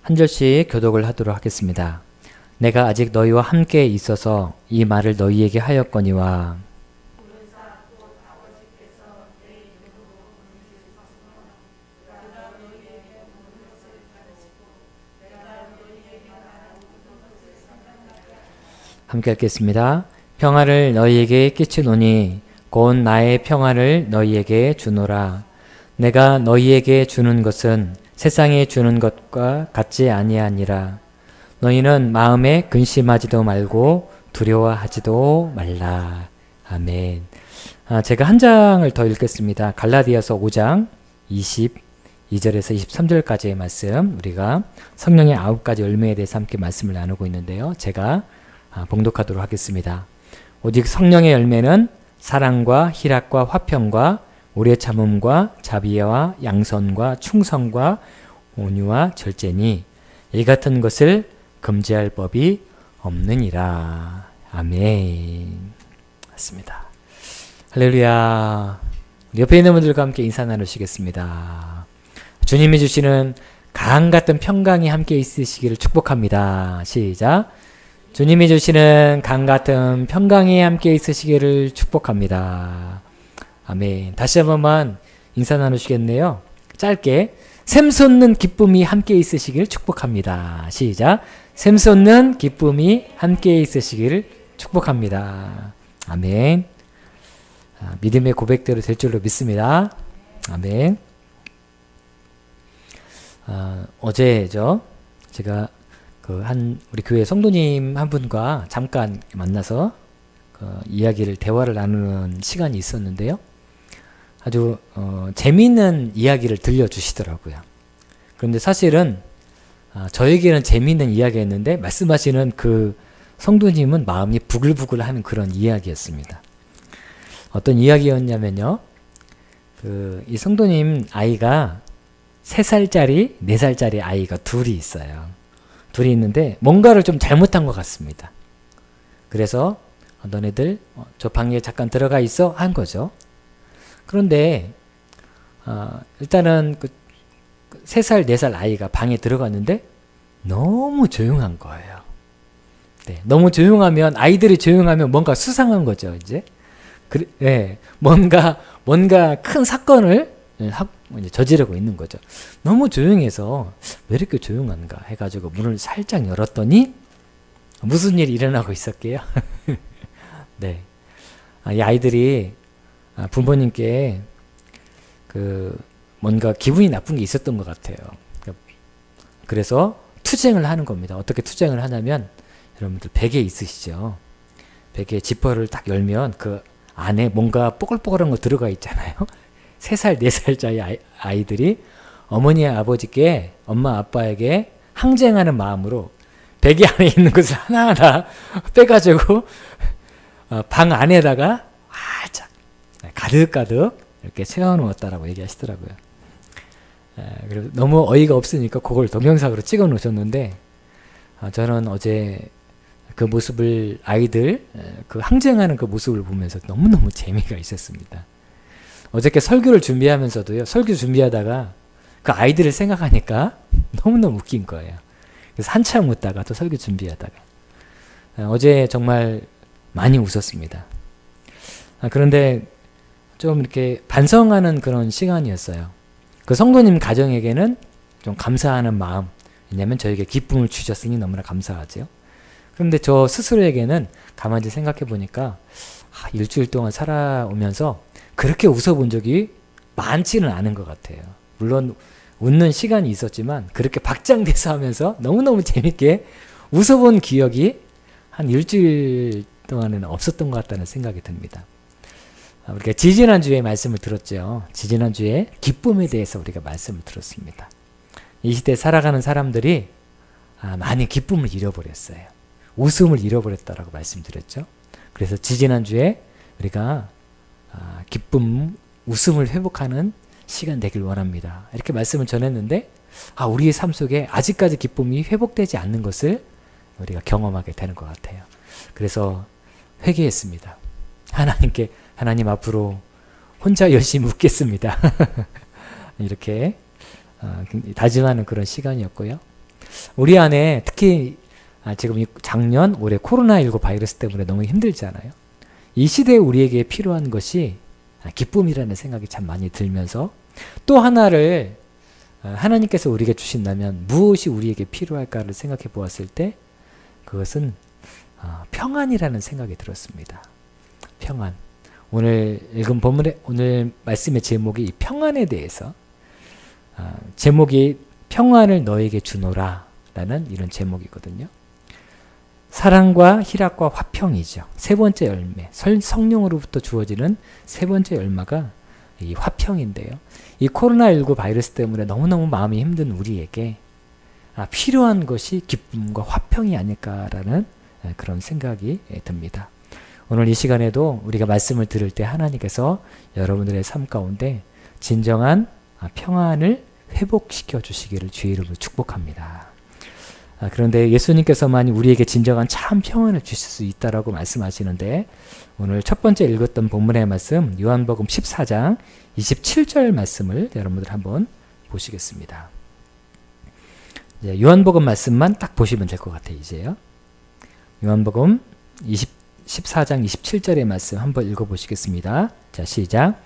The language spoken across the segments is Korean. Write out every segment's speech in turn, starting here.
한 절씩 교독을 하도록 하겠습니다. 내가 아직 너희와 함께 있어서 이 말을 너희에게 하였거니와 함께 읽겠습니다. 평화를 너희에게 끼치노니 곧 나의 평화를 너희에게 주노라. 내가 너희에게 주는 것은 세상에 주는 것과 같지 아니하니라. 너희는 마음에 근심하지도 말고 두려워하지도 말라. 아멘. 제가 한 장을 더 읽겠습니다. 갈라디아서 5장 22절에서 23절까지의 말씀, 우리가 성령의 9가지 열매에 대해서 함께 말씀을 나누고 있는데요. 제가 봉독하도록 하겠습니다. 오직 성령의 열매는 사랑과 희락과 화평과 오래 참음과 자비와 양선과 충성과 온유와 절제니 이 같은 것을 금지할 법이 없느니라. 아멘. 맞습니다. 할렐루야. 옆에 있는 분들과 함께 인사 나누시겠습니다. 주님이 주시는 강 같은 평강이 함께 있으시기를 축복합니다. 시작. 주님이 주시는 강 같은 평강이 함께 있으시기를 축복합니다. 아멘. 다시 한 번만 인사 나누시겠네요. 짧게. 샘솟는 기쁨이 함께 있으시기를 축복합니다. 시작. 샘솟는 기쁨이 함께 있으시기를 축복합니다. 아멘. 믿음의 고백대로 될 줄로 믿습니다. 아멘. 어제죠. 제가 우리 교회 성도님 한 분과 잠깐 만나서 대화를 나누는 시간이 있었는데요. 아주 재미있는 이야기를 들려주시더라고요. 그런데 사실은 저에게는 재미있는 이야기였는데 말씀하시는 그 성도님은 마음이 부글부글하는 그런 이야기였습니다. 어떤 이야기였냐면요. 이 성도님 아이가 3살짜리, 4살짜리 아이가 둘이 있어요. 둘이 있는데 뭔가를 좀 잘못한 것 같습니다. 그래서 너네들 저 방에 잠깐 들어가 있어 한 거죠. 그런데 일단은 3살, 4살 아이가 방에 들어갔는데 너무 조용한 거예요. 네, 너무 조용하면 아이들이 조용하면 뭔가 수상한 거죠. 이제 뭔가 큰 사건을 저지르고 있는 거죠. 너무 조용해서 왜 이렇게 조용한가 해가지고 문을 살짝 열었더니 무슨 일이 일어나고 있었게요? 네, 이 아이들이 부모님께 뭔가 기분이 나쁜 게 있었던 것 같아요. 그래서 투쟁을 하는 겁니다. 어떻게 투쟁을 하냐면 여러분들 베개 있으시죠? 베개 지퍼를 딱 열면 그 안에 뭔가 뽀글뽀글한 거 들어가 있잖아요. 3살, 4살짜리 아이들이 어머니, 아버지께, 엄마, 아빠에게 항쟁하는 마음으로 베개 안에 있는 것을 하나하나 빼가지고 방 안에다가 활짝 가득가득 이렇게 채워놓았다라고 얘기하시더라고요. 그래서 너무 어이가 없으니까 그걸 동영상으로 찍어 놓으셨는데 저는 어제 그 모습을 아이들 항쟁하는 그 모습을 보면서 너무너무 재미가 있었습니다. 어저께 설교를 준비하면서도요. 설교 준비하다가 그 아이들을 생각하니까 너무너무 웃긴 거예요. 그래서 한참 웃다가 또 설교 준비하다가 어제 정말 많이 웃었습니다. 그런데 좀 이렇게 반성하는 그런 시간이었어요. 그 성도님 가정에게는 좀 감사하는 마음, 왜냐하면 저에게 기쁨을 주셨으니 너무나 감사하죠. 그런데 저 스스로에게는 가만히 생각해 보니까 일주일 동안 살아오면서 그렇게 웃어본 적이 많지는 않은 것 같아요. 물론 웃는 시간이 있었지만 그렇게 박장대소 하면서 너무너무 재밌게 웃어본 기억이 한 일주일 동안은 없었던 것 같다는 생각이 듭니다. 우리가 지지난주에 말씀을 들었죠. 지지난주에 기쁨에 대해서 우리가 말씀을 들었습니다. 이 시대에 살아가는 사람들이 많이 기쁨을 잃어버렸어요. 웃음을 잃어버렸다라고 말씀드렸죠. 그래서 지지난주에 우리가 기쁨, 웃음을 회복하는 시간 되길 원합니다. 이렇게 말씀을 전했는데 우리의 삶 속에 아직까지 기쁨이 회복되지 않는 것을 우리가 경험하게 되는 것 같아요. 그래서 회개했습니다. 하나님께 하나님 앞으로 혼자 열심히 웃겠습니다. 이렇게 다짐하는 그런 시간이었고요. 우리 안에 특히 지금 작년 올해 코로나19 바이러스 때문에 너무 힘들잖아요. 이 시대에 우리에게 필요한 것이 기쁨이라는 생각이 참 많이 들면서 또 하나를 하나님께서 우리에게 주신다면 무엇이 우리에게 필요할까를 생각해 보았을 때 그것은 평안이라는 생각이 들었습니다. 평안. 오늘 읽은 본문의 오늘 말씀의 제목이 이 평안에 대해서 제목이 평안을 너에게 주노라 라는 이런 제목이거든요. 사랑과 희락과 화평이죠. 세 번째 열매, 성령으로부터 주어지는 세 번째 열매가 이 화평인데요. 이 코로나19 바이러스 때문에 너무너무 마음이 힘든 우리에게 필요한 것이 기쁨과 화평이 아닐까라는 그런 생각이 듭니다. 오늘 이 시간에도 우리가 말씀을 들을 때 하나님께서 여러분들의 삶 가운데 진정한 평안을 회복시켜 주시기를 주의 이름으로 축복합니다. 그런데 예수님께서만 우리에게 진정한 참 평안을 주실 수 있다라고 말씀하시는데 오늘 첫 번째 읽었던 본문의 말씀 요한복음 14장 27절 말씀을 여러분들 한번 보시겠습니다. 이제 요한복음 말씀만 딱 보시면 될 것 같아요. 이제요. 요한복음 14장 27절의 말씀 한번 읽어보시겠습니다. 자, 시작.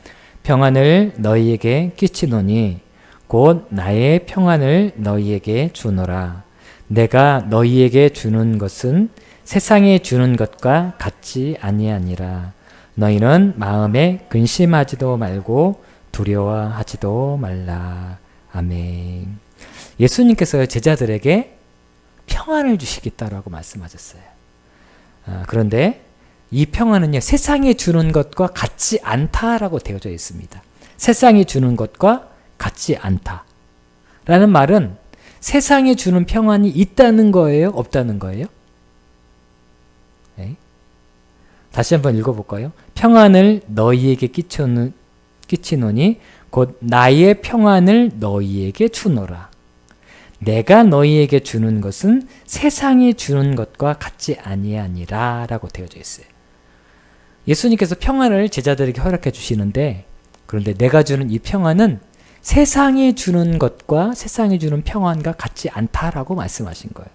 평안을 너희에게 끼치노니 곧 나의 평안을 너희에게 주노라. 내가 너희에게 주는 것은 세상에 주는 것과 같지 아니하니라. 너희는 마음에 근심하지도 말고 두려워하지도 말라. 아멘. 예수님께서 제자들에게 평안을 주시겠다라고 말씀하셨어요. 그런데 이 평안은요, 세상에 주는 것과 같지 않다라고 되어져 있습니다. 세상에 주는 것과 같지 않다. 라는 말은 세상에 주는 평안이 있다는 거예요? 없다는 거예요? 네. 다시 한번 읽어볼까요? 평안을 너희에게 끼치노니 곧 나의 평안을 너희에게 주노라. 내가 너희에게 주는 것은 세상에 주는 것과 같지 아니하니라 라고 되어져 있어요. 예수님께서 평안을 제자들에게 허락해 주시는데 그런데 내가 주는 이 평안은 세상에 주는 것과 세상에 주는 평안과 같지 않다라고 말씀하신 거예요.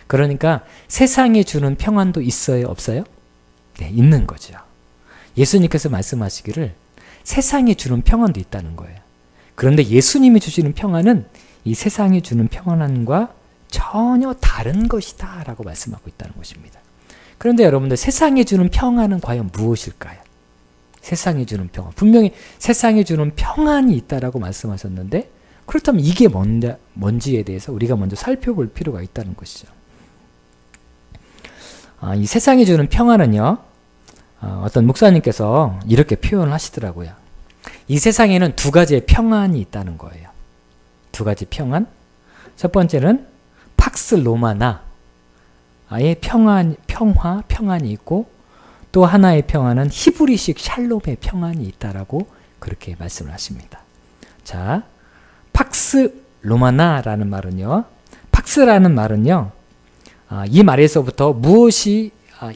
그러니까 세상에 주는 평안도 있어요? 없어요? 네, 있는 거죠. 예수님께서 말씀하시기를 세상에 주는 평안도 있다는 거예요. 그런데 예수님이 주시는 평안은 이 세상이 주는 평안과 전혀 다른 것이다 라고 말씀하고 있다는 것입니다. 그런데 여러분들 뭔지 주는 평안은 과연 무엇일까요? 세상이 주는 평안. 분명히 세상이 주는 평안이 있다라고 말씀하셨는데 그렇다면 이게 뭔지에 대해서 우리가 먼저 살펴볼 필요가 있다는 것이죠. 이 세상이 주는 평안은요. 어떤 목사님께서 이렇게 표현을 하시더라고요. 이 세상에는 두 가지의 평안이 있다는 거예요. 두 가지 평안. 첫 번째는 팍스 로마나의 평안이 있고 또 하나의 평안은 히브리식 샬롬의 평안이 있다라고 그렇게 말씀을 하십니다. 자, 팍스 로마나라는 말은요. 팍스라는 말은요. 이 말에서부터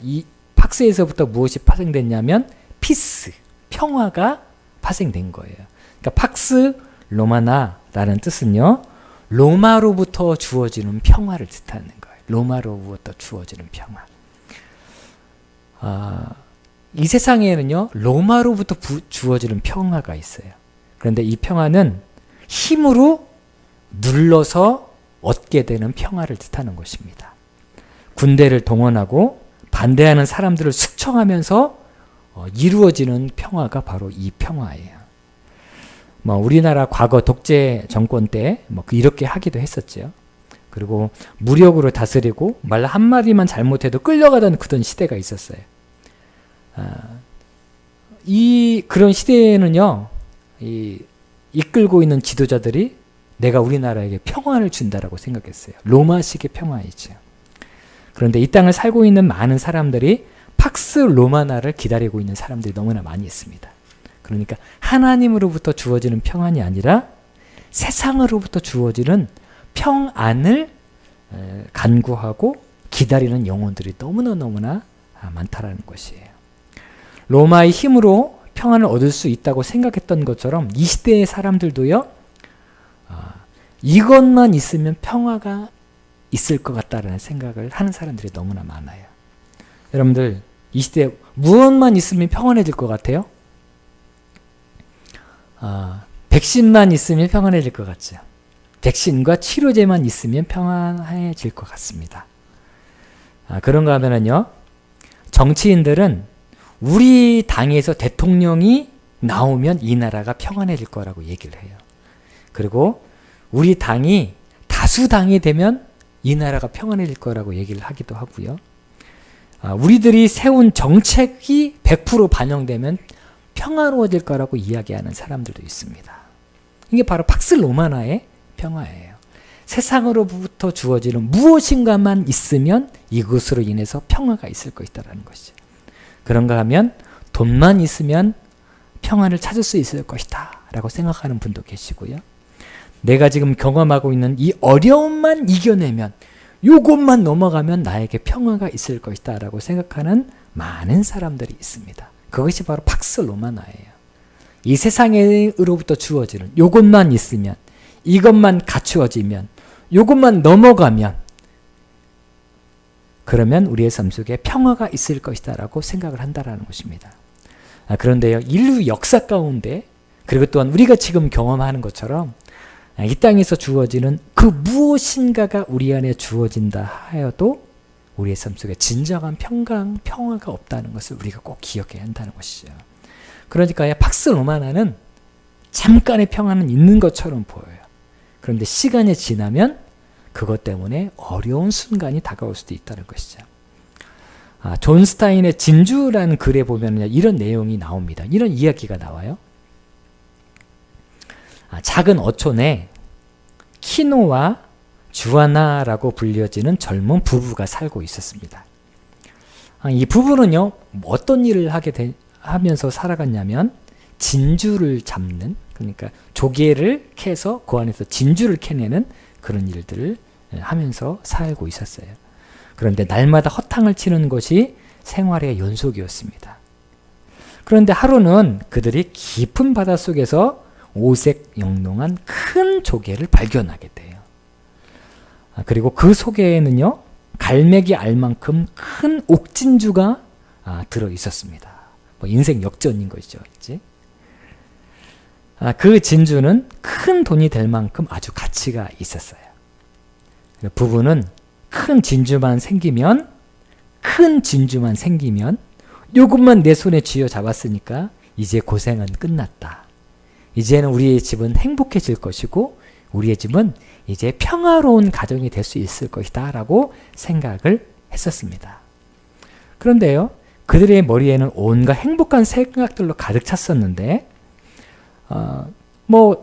이 팍스에서부터 무엇이 파생됐냐면 피스, 평화가 파생된 거예요. 그러니까 팍스 로마나라는 뜻은요. 로마로부터 주어지는 평화를 뜻하는 거예요. 로마로부터 주어지는 평화. 이 세상에는요. 로마로부터 주어지는 평화가 있어요. 그런데 이 평화는 힘으로 눌러서 얻게 되는 평화를 뜻하는 것입니다. 군대를 동원하고 반대하는 사람들을 숙청하면서 이루어지는 평화가 바로 이 평화예요. 우리나라 과거 독재 정권 때 이렇게 하기도 했었죠. 그리고 무력으로 다스리고 말 한마디만 잘못해도 끌려가던 그런 시대가 있었어요. 그런 시대에는요, 이끌고 있는 지도자들이 내가 우리나라에게 평화를 준다라고 생각했어요. 로마식의 평화이죠. 그런데 이 땅을 살고 있는 많은 사람들이 팍스 로마나를 기다리고 있는 사람들이 너무나 많이 있습니다. 그러니까 하나님으로부터 주어지는 평안이 아니라 세상으로부터 주어지는 평안을 간구하고 기다리는 영혼들이 너무나 많다라는 것이에요. 로마의 힘으로 평안을 얻을 수 있다고 생각했던 것처럼 이 시대의 사람들도요. 이것만 있으면 평화가 있을 것 같다라는 생각을 하는 사람들이 너무나 많아요. 여러분들 이 시대에 무엇만 있으면 평안해질 것 같아요? 백신만 있으면 평안해질 것 같죠. 백신과 치료제만 있으면 평안해질 것 같습니다. 그런가 하면은요, 정치인들은 우리 당에서 대통령이 나오면 이 나라가 평안해질 거라고 얘기를 해요. 그리고 우리 당이 다수당이 되면 이 나라가 평안해질 거라고 얘기를 하기도 하고요. 우리들이 세운 정책이 100% 반영되면 평화로워질 거라고 이야기하는 사람들도 있습니다. 이게 바로 팍스 로마나의 평화예요. 세상으로부터 주어지는 무엇인가만 있으면 이것으로 인해서 평화가 있을 것이다라는 것이죠. 그런가 하면 돈만 있으면 평안을 찾을 수 있을 것이다 라고 생각하는 분도 계시고요. 내가 지금 경험하고 있는 이 어려움만 이겨내면, 요것만 넘어가면 나에게 평화가 있을 것이다 라고 생각하는 많은 사람들이 있습니다. 그것이 바로 팍스 로마나예요. 이 세상으로부터 주어지는 요것만 있으면, 이것만 갖추어지면, 요것만 넘어가면, 그러면 우리의 삶 속에 평화가 있을 것이다 라고 생각을 한다는 것입니다. 그런데요, 인류 역사 가운데, 그리고 또한 우리가 지금 경험하는 것처럼 이 땅에서 주어지는 그 무엇인가가 우리 안에 주어진다 하여도 우리의 삶 속에 진정한 평화가 없다는 것을 우리가 꼭 기억해야 한다는 것이죠. 그러니까 팍스 로마나는 잠깐의 평화는 있는 것처럼 보여요. 그런데 시간이 지나면 그것 때문에 어려운 순간이 다가올 수도 있다는 것이죠. 존 스타인의 진주라는 글에 보면 이런 내용이 나옵니다. 이런 이야기가 나와요. 작은 어촌에 키노와 주아나라고 불려지는 젊은 부부가 살고 있었습니다. 이 부부는요, 어떤 일을 하면서 살아갔냐면 진주를 잡는, 그러니까 조개를 캐서 그 안에서 진주를 캐내는 그런 일들을 하면서 살고 있었어요. 그런데 날마다 허탕을 치는 것이 생활의 연속이었습니다. 그런데 하루는 그들이 깊은 바닷속에서 오색 영롱한 큰 조개를 발견하게 돼요. 그리고 그 속에는요, 갈매기 알만큼 큰 옥진주가 들어 있었습니다. 인생 역전인 것이죠. 그 진주는 큰 돈이 될 만큼 아주 가치가 있었어요. 부부는 큰 진주만 생기면 요것만 내 손에 쥐어 잡았으니까 이제 고생은 끝났다. 이제는 우리의 집은 행복해질 것이고 우리의 집은 이제 평화로운 가정이 될 수 있을 것이다 라고 생각을 했었습니다. 그런데요, 그들의 머리에는 온갖 행복한 생각들로 가득 찼었는데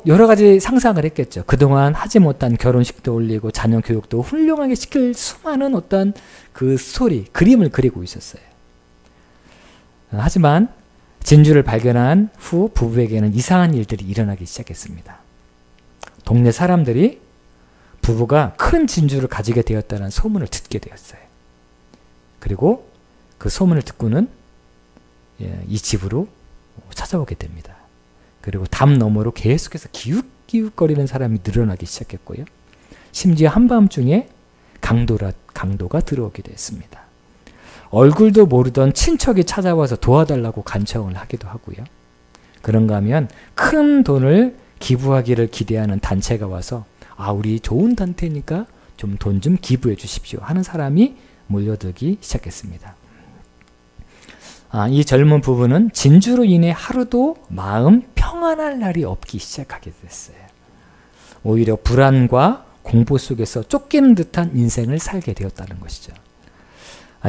여러 가지 상상을 했겠죠. 그동안 하지 못한 결혼식도 올리고 자녀 교육도 훌륭하게 시킬 수많은 어떤 그 스토리, 그림을 그리고 있었어요. 하지만 진주를 발견한 후 부부에게는 이상한 일들이 일어나기 시작했습니다. 동네 사람들이 부부가 큰 진주를 가지게 되었다는 소문을 듣게 되었어요. 그리고 그 소문을 듣고는 이 집으로 찾아오게 됩니다. 그리고 담 너머로 계속해서 기웃기웃거리는 사람이 늘어나기 시작했고요. 심지어 한밤중에 강도가 들어오게 됐습니다. 얼굴도 모르던 친척이 찾아와서 도와달라고 간청을 하기도 하고요. 그런가 하면 큰 돈을 기부하기를 기대하는 단체가 와서 우리 좋은 단체니까 좀 돈 좀 기부해 주십시오 하는 사람이 몰려들기 시작했습니다. 이 젊은 부부는 진주로 인해 하루도 마음 평안할 날이 없기 시작하게 됐어요. 오히려 불안과 공포 속에서 쫓기는 듯한 인생을 살게 되었다는 것이죠.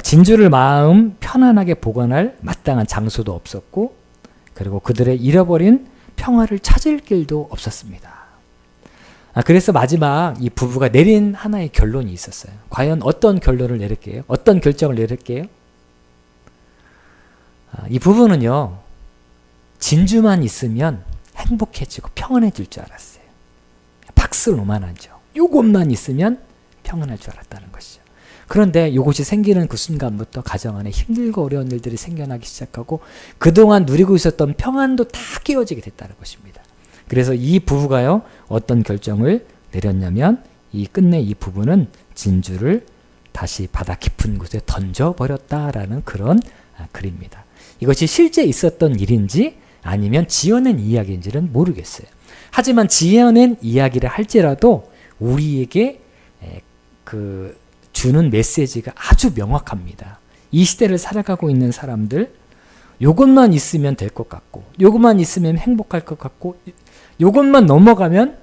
진주를 마음 편안하게 보관할 마땅한 장소도 없었고, 그리고 그들의 잃어버린 평화를 찾을 길도 없었습니다. 그래서 마지막 이 부부가 내린 하나의 결론이 있었어요. 과연 어떤 결론을 내릴게요? 어떤 결정을 내릴게요? 이 부부는요, 진주만 있으면 행복해지고 평안해질 줄 알았어요. 팍스 로마나죠. 요것만 있으면 평안할 줄 알았다는 것이죠. 그런데 이것이 생기는 그 순간부터 가정 안에 힘들고 어려운 일들이 생겨나기 시작하고 그동안 누리고 있었던 평안도 다 깨어지게 됐다는 것입니다. 그래서 이 부부가요, 어떤 결정을 내렸냐면 끝내 이 부부는 진주를 다시 바다 깊은 곳에 던져버렸다라는 그런 글입니다. 이것이 실제 있었던 일인지 아니면 지어낸 이야기인지는 모르겠어요. 하지만 지어낸 이야기를 할지라도 우리에게 주는 메시지가 아주 명확합니다. 이 시대를 살아가고 있는 사람들, 요것만 있으면 될 것 같고, 요것만 있으면 행복할 것 같고, 요것만 넘어가면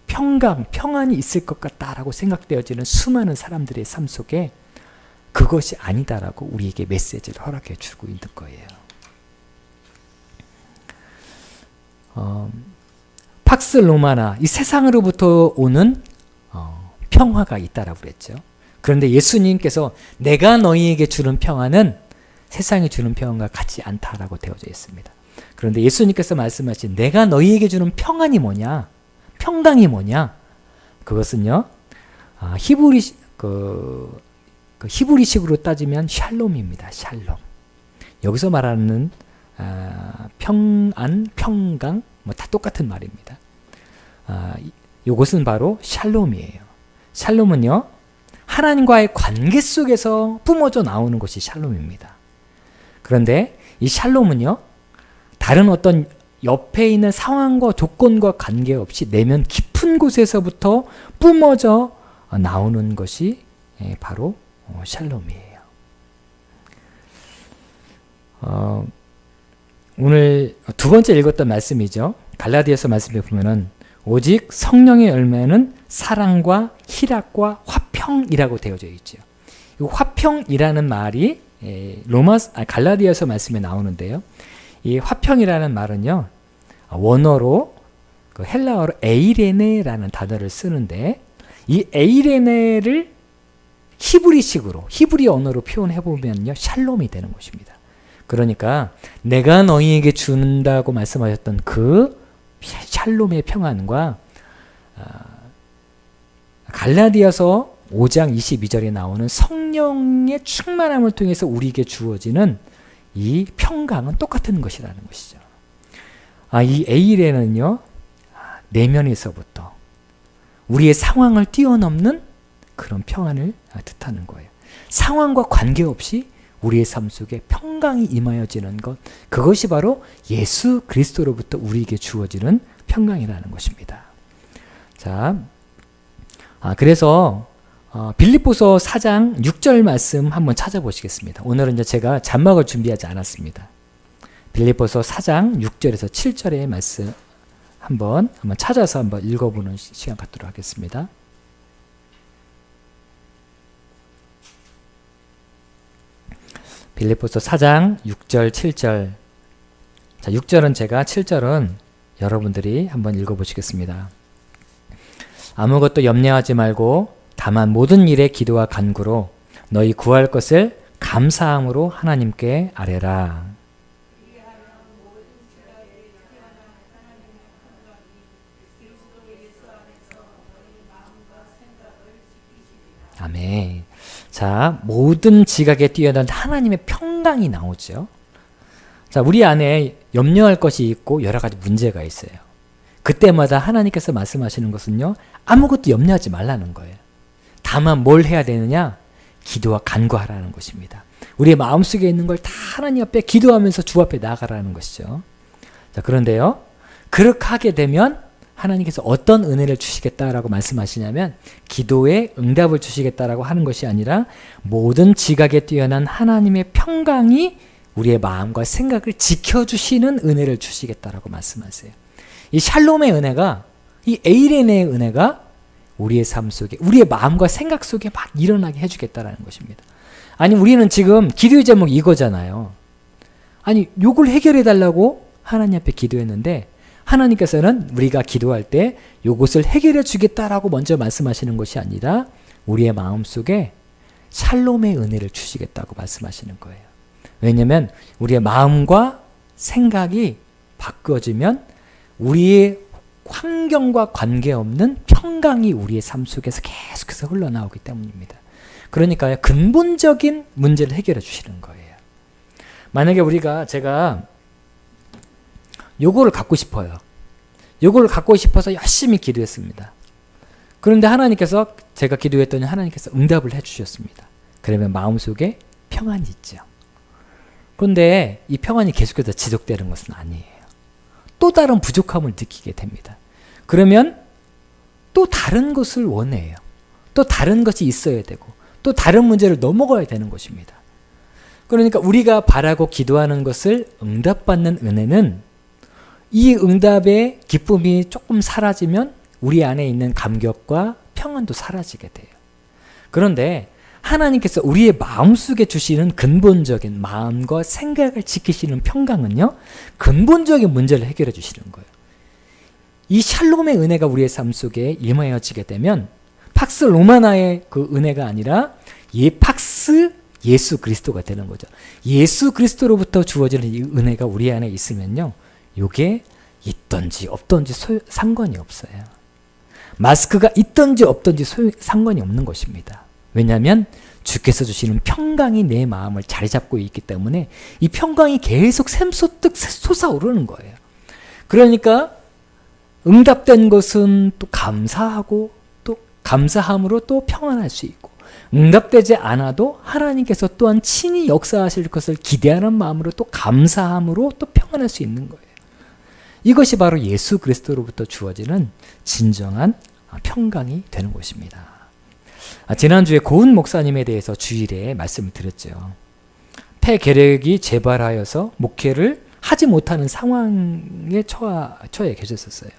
평안이 있을 것 같다라고 생각되어지는 수많은 사람들의 삶 속에 그것이 아니다라고 우리에게 메시지를 허락해 주고 있는 거예요. 팍스 로마나, 이 세상으로부터 오는 평화가 있다라고 그랬죠. 그런데 예수님께서 내가 너희에게 주는 평화는 세상이 주는 평안과 같지 않다라고 되어져 있습니다. 그런데 예수님께서 말씀하신 내가 너희에게 주는 평안이 뭐냐? 평강이 뭐냐? 그것은요, 히브리식으로 따지면 샬롬입니다. 샬롬. 여기서 말하는 평안, 평강, 다 똑같은 말입니다. 이것은 바로 샬롬이에요. 샬롬은요, 하나님과의 관계 속에서 뿜어져 나오는 것이 샬롬입니다. 그런데 이 샬롬은요, 다른 어떤 옆에 있는 상황과 조건과 관계없이 내면 깊은 곳에서부터 뿜어져 나오는 것이 바로 샬롬이에요. 오늘 두 번째 읽었던 말씀이죠. 갈라디아서 말씀에 보면은 오직 성령의 열매는 사랑과 희락과 화평이라고 되어져 있죠. 이 화평이라는 말이 갈라디아서 말씀에 나오는데요. 이 화평이라는 말은요, 원어로 헬라어로 에이레네라는 단어를 쓰는데, 이 에이레네를 히브리 언어로 표현해 보면요, 샬롬이 되는 것입니다. 그러니까 내가 너희에게 준다고 말씀하셨던 그 샬롬의 평안과 갈라디아서 5장 22절에 나오는 성령의 충만함을 통해서 우리에게 주어지는 이 평강은 똑같은 것이라는 것이죠. 이 에이레는요, 내면에서부터 우리의 상황을 뛰어넘는 그런 평안을 뜻하는 거예요. 상황과 관계없이 우리의 삶 속에 평강이 임하여지는 것, 그것이 바로 예수 그리스도로부터 우리에게 주어지는 평강이라는 것입니다. 자, 그래서 빌립보서 4장 6절 말씀 한번 찾아보시겠습니다. 오늘은 이제 제가 자막을 준비하지 않았습니다. 빌립보서 4장 6절에서 7절의 말씀 한번 찾아서 한번 읽어보는 시간 갖도록 하겠습니다. 빌립보서 4장 6절 7절. 자, 6절은 제가, 7절은 여러분들이 한번 읽어보시겠습니다. 아무것도 염려하지 말고 다만 모든 일에 기도와 간구로 너희 구할 것을 감사함으로 하나님께 아뢰라. 아멘. 자, 모든 지각에 뛰어난 하나님의 평강이 나오죠. 자, 우리 안에 염려할 것이 있고 여러 가지 문제가 있어요. 그때마다 하나님께서 말씀하시는 것은요, 아무것도 염려하지 말라는 거예요. 다만 뭘 해야 되느냐? 기도와 간구하라는 것입니다. 우리의 마음속에 있는 걸 다 하나님 앞에 기도하면서 주 앞에 나아가라는 것이죠. 자, 그런데요, 그렇게 하게 되면 하나님께서 어떤 은혜를 주시겠다라고 말씀하시냐면, 기도에 응답을 주시겠다라고 하는 것이 아니라 모든 지각에 뛰어난 하나님의 평강이 우리의 마음과 생각을 지켜주시는 은혜를 주시겠다라고 말씀하세요. 이 샬롬의 은혜가, 이 에이레네의 은혜가 우리의 삶 속에, 우리의 마음과 생각 속에 막 일어나게 해주겠다라는 것입니다. 아니, 우리는 지금 기도의 제목이 이거잖아요. 아니, 요걸 해결해 달라고 하나님 앞에 기도했는데, 하나님께서는 우리가 기도할 때 요것을 해결해 주겠다라고 먼저 말씀하시는 것이 아니라 우리의 마음 속에 샬롬의 은혜를 주시겠다고 말씀하시는 거예요. 왜냐하면 우리의 마음과 생각이 바꿔지면 우리의 환경과 관계없는 평강이 우리의 삶 속에서 계속해서 흘러나오기 때문입니다. 그러니까 근본적인 문제를 해결해 주시는 거예요. 만약에 제가 요거를 갖고 싶어요. 요거를 갖고 싶어서 열심히 기도했습니다. 그런데 하나님께서 제가 기도했더니 하나님께서 응답을 해주셨습니다. 그러면 마음속에 평안이 있죠. 그런데 이 평안이 계속해서 지속되는 것은 아니에요. 또 다른 부족함을 느끼게 됩니다. 그러면 또 다른 것을 원해요. 또 다른 것이 있어야 되고 또 다른 문제를 넘어가야 되는 것입니다. 그러니까 우리가 바라고 기도하는 것을 응답받는 은혜는 이 응답의 기쁨이 조금 사라지면 우리 안에 있는 감격과 평안도 사라지게 돼요. 그런데 하나님께서 우리의 마음속에 주시는 근본적인 마음과 생각을 지키시는 평강은요, 근본적인 문제를 해결해 주시는 거예요. 이 샬롬의 은혜가 우리의 삶 속에 임하여지게 되면 팍스 로마나의 그 은혜가 아니라 팍스 예수 그리스도가 되는 거죠. 예수 그리스도로부터 주어지는 이 은혜가 우리 안에 있으면요, 이게 있던지 없던지 상관이 없어요. 마스크가 있던지 없던지 상관이 없는 것입니다. 왜냐하면 주께서 주시는 평강이 내 마음을 자리 잡고 있기 때문에 이 평강이 계속 샘솟듯 솟아오르는 거예요. 그러니까 응답된 것은 또 감사하고 또 감사함으로 또 평안할 수 있고, 응답되지 않아도 하나님께서 또한 친히 역사하실 것을 기대하는 마음으로 또 감사함으로 또 평안할 수 있는 거예요. 이것이 바로 예수 그리스도로부터 주어지는 진정한 평강이 되는 것입니다. 지난주에 고은 목사님에 대해서 주일에 말씀을 드렸죠. 폐결핵이 재발하여서 목회를 하지 못하는 상황에 처해 계셨었어요.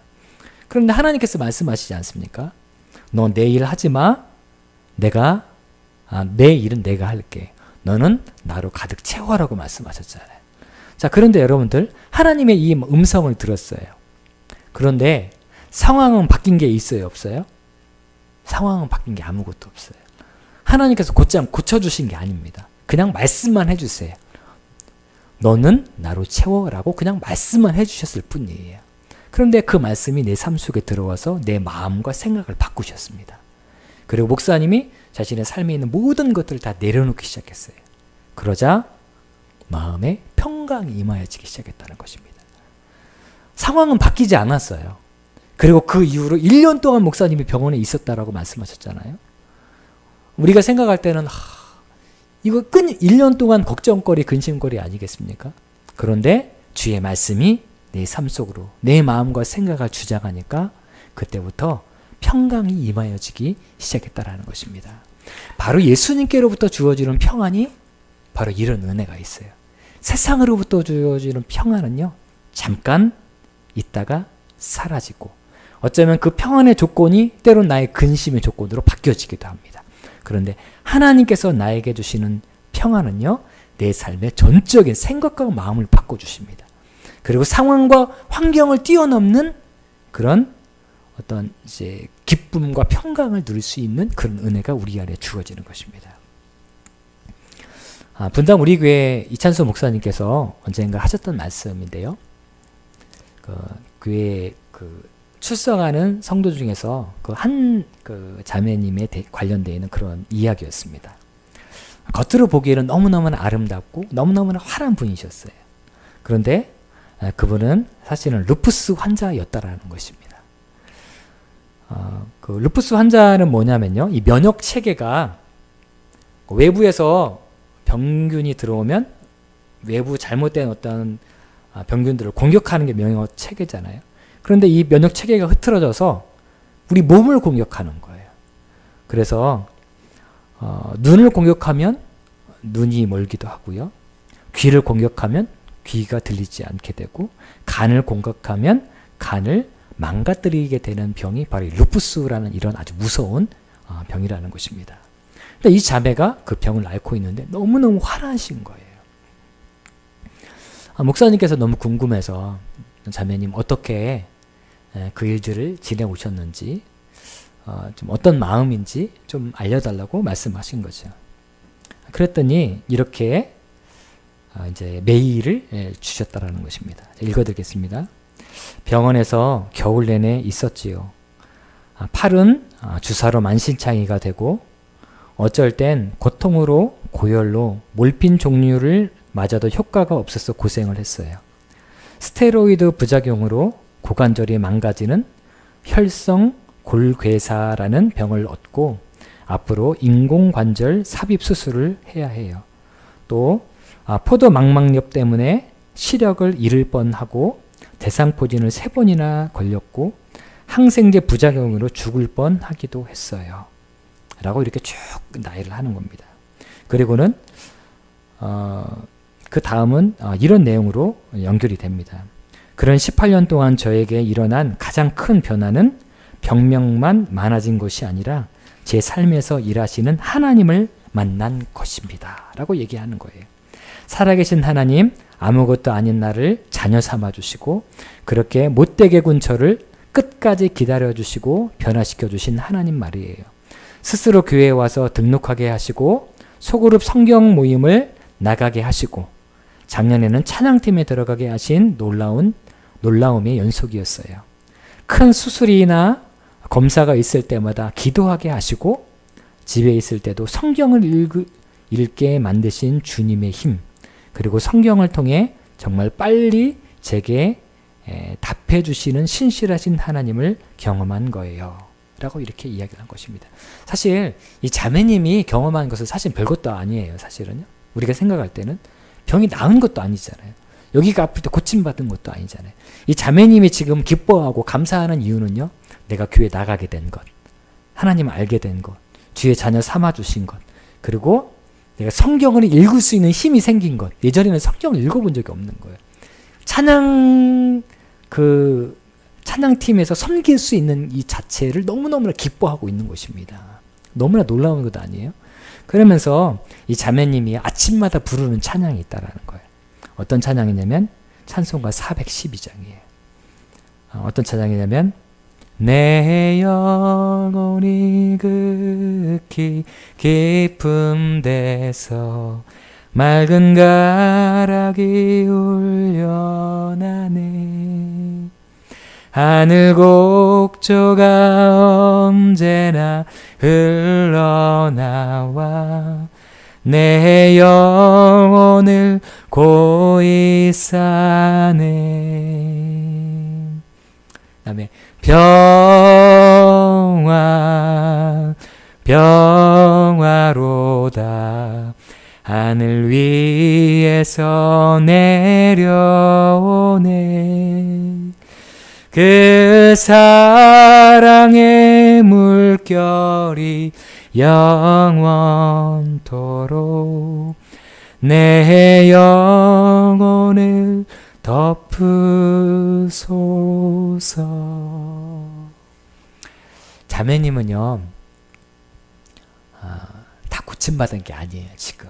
그런데 하나님께서 말씀하시지 않습니까? 너 내 일 하지 마. 내 일은 내가 할게. 너는 나로 가득 채워라고 말씀하셨잖아요. 자, 그런데 여러분들, 하나님의 이 음성을 들었어요. 그런데 상황은 바뀐 게 있어요, 없어요? 상황은 바뀐 게 아무것도 없어요. 하나님께서 곧장 고쳐주신 게 아닙니다. 그냥 말씀만 해주세요. 너는 나로 채워라고 그냥 말씀만 해주셨을 뿐이에요. 그런데 그 말씀이 내 삶 속에 들어와서 내 마음과 생각을 바꾸셨습니다. 그리고 목사님이 자신의 삶에 있는 모든 것들을 다 내려놓기 시작했어요. 그러자 마음에 평강이 임하여지기 시작했다는 것입니다. 상황은 바뀌지 않았어요. 그리고 그 이후로 1년 동안 목사님이 병원에 있었다라고 말씀하셨잖아요. 우리가 생각할 때는 이거 1년 동안 걱정거리, 근심거리 아니겠습니까? 그런데 주의 말씀이 내 삶 속으로 내 마음과 생각을 주장하니까 그때부터 평강이 임하여지기 시작했다라는 것입니다. 바로 예수님께로부터 주어지는 평안이 바로 이런 은혜가 있어요. 세상으로부터 주어지는 평안은요, 잠깐 있다가 사라지고, 어쩌면 그 평안의 조건이 때론 나의 근심의 조건으로 바뀌어지기도 합니다. 그런데 하나님께서 나에게 주시는 평안은요, 내 삶의 전적인 생각과 마음을 바꿔주십니다. 그리고 상황과 환경을 뛰어넘는 그런 어떤 이제 기쁨과 평강을 누릴 수 있는 그런 은혜가 우리 안에 주어지는 것입니다. 분당 우리 교회 이찬수 목사님께서 언젠가 하셨던 말씀인데요. 교회 출석하는 성도 중에서 한 자매님에 관련되어 있는 그런 이야기였습니다. 겉으로 보기에는 너무너무 아름답고 너무너무 화려한 분이셨어요. 그런데 그분은 사실은 루푸스 환자였다라는 것입니다. 그 루푸스 환자는 뭐냐면요, 이 면역 체계가 외부에서 병균이 들어오면 외부 잘못된 어떤 병균들을 공격하는 게 면역 체계잖아요. 그런데 이 면역 체계가 흐트러져서 우리 몸을 공격하는 거예요. 그래서 눈을 공격하면 눈이 멀기도 하고요. 귀를 공격하면 귀가 들리지 않게 되고, 간을 공격하면 간을 망가뜨리게 되는 병이 바로 루푸스라는 이런 아주 무서운 병이라는 것입니다. 근데 이 자매가 그 병을 앓고 있는데 너무너무 화나신 거예요. 목사님께서 너무 궁금해서 자매님 어떻게 그 일들을 지내오셨는지, 좀 어떤 마음인지 좀 알려달라고 말씀하신 거죠. 그랬더니 이렇게 이제 메일을 주셨다라는 것입니다. 읽어드리겠습니다. 병원에서 겨울 내내 있었지요. 팔은 주사로 만신창이가 되고, 어쩔 땐 고통으로 고열로 몰핀 종류를 맞아도 효과가 없어서 고생을 했어요. 스테로이드 부작용으로 고관절이 망가지는 혈성 골괴사라는 병을 얻고 앞으로 인공관절 삽입 수술을 해야 해요. 또 포도 망막염 때문에 시력을 잃을 뻔하고 대상포진을 3번이나 걸렸고 항생제 부작용으로 죽을 뻔하기도 했어요. 라고 이렇게 쭉 나열을 하는 겁니다. 그리고는 그 다음은 이런 내용으로 연결이 됩니다. 그런 18년 동안 저에게 일어난 가장 큰 변화는 병명만 많아진 것이 아니라 제 삶에서 일하시는 하나님을 만난 것입니다. 라고 얘기하는 거예요. 살아계신 하나님, 아무것도 아닌 나를 자녀 삼아주시고 그렇게 못되게 군 저를 끝까지 기다려주시고 변화시켜주신 하나님 말이에요. 스스로 교회에 와서 등록하게 하시고 소그룹 성경 모임을 나가게 하시고 작년에는 찬양팀에 들어가게 하신 놀라움의 연속이었어요. 큰 수술이나 검사가 있을 때마다 기도하게 하시고 집에 있을 때도 성경을 읽게 만드신 주님의 힘, 그리고 성경을 통해 정말 빨리 제게 답해 주시는 신실하신 하나님을 경험한 거예요. 라고 이렇게 이야기를 한 것입니다. 사실 이 자매님이 경험한 것은 사실 별것도 아니에요. 사실은요. 우리가 생각할 때는 병이 나은 것도 아니잖아요. 여기가 아플 때 고침받은 것도 아니잖아요. 이 자매님이 지금 기뻐하고 감사하는 이유는요. 내가 교회 나가게 된 것, 하나님을 알게 된 것, 주의 자녀 삼아주신 것, 그리고 내가 성경을 읽을 수 있는 힘이 생긴 것. 예전에는 성경을 읽어본 적이 없는 거예요. 찬양팀에서 섬길 수 있는 이 자체를 너무너무나 기뻐하고 있는 것입니다. 너무나 놀라운 것 아니에요? 그러면서 이 자매님이 아침마다 부르는 찬양이 있다라는 거예요. 어떤 찬양이냐면 찬송가 412장이에요. 어떤 찬양이냐면 내 영혼이 극히 깊은 데서 맑은 가락이 울려나네. 하늘 곡조가 언제나 흘러나와 내 영혼을 고이 싸네. 그다음에 평화로다 하늘 위에서 내려오네. 그 사랑의 물결이 영원토록 내 영혼을 덮으소서. 자매님은요, 다 고침받은 게 아니에요, 지금.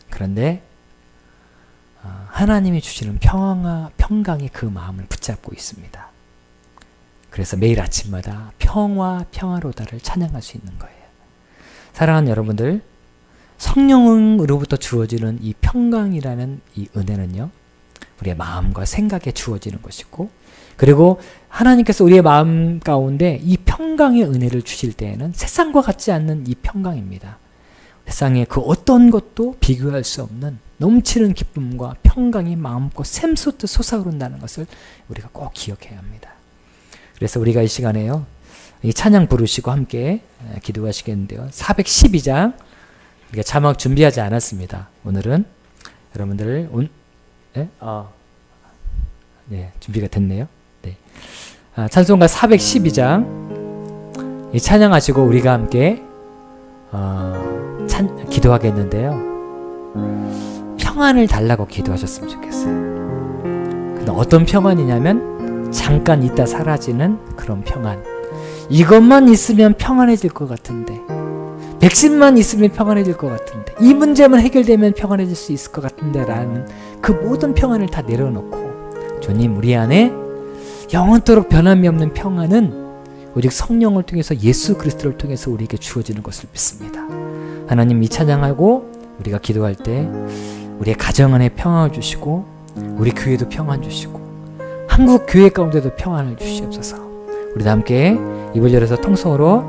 그런데 하나님이 주시는 평강이 그 마음을 붙잡고 있습니다. 그래서 매일 아침마다 평화로다를 찬양할 수 있는 거예요. 사랑하는 여러분들, 성령으로부터 주어지는 이 평강이라는 이 은혜는요, 우리의 마음과 생각에 주어지는 것이고, 그리고 하나님께서 우리의 마음 가운데 이 평강의 은혜를 주실 때에는 세상과 같지 않는 이 평강입니다. 세상의 그 어떤 것도 비교할 수 없는 넘치는 기쁨과 평강이 마음껏 샘솟듯 솟아오른다는 것을 우리가 꼭 기억해야 합니다. 그래서 우리가 이 시간에요, 이 찬양 부르시고 함께 기도하시겠는데요. 412장, 우리가 자막 준비하지 않았습니다. 오늘은 여러분들 준비가 됐네요. 네. 찬송가 412장 이 찬양하시고 우리가 함께 기도하겠는데요. 평안을 달라고 기도하셨으면 좋겠어요. 근데 어떤 평안이냐면 잠깐 있다 사라지는 그런 평안. 이것만 있으면 평안해질 것 같은데, 백신만 있으면 평안해질 것 같은데, 이 문제만 해결되면 평안해질 수 있을 것 같은데 라는 그 모든 평안을 다 내려놓고, 주님, 우리 안에 영원토록 변함이 없는 평안은 오직 성령을 통해서, 예수 그리스도를 통해서 우리에게 주어지는 것을 믿습니다. 하나님, 이 찬양하고 우리가 기도할 때 우리의 가정 안에 평안을 주시고, 우리 교회도 평안 주시고, 한국 교회 가운데도 평안을 주시옵소서. 우리도 함께 입을 열어서 통성으로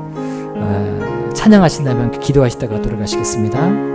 찬양하신다면 기도하시다가 돌아가시겠습니다.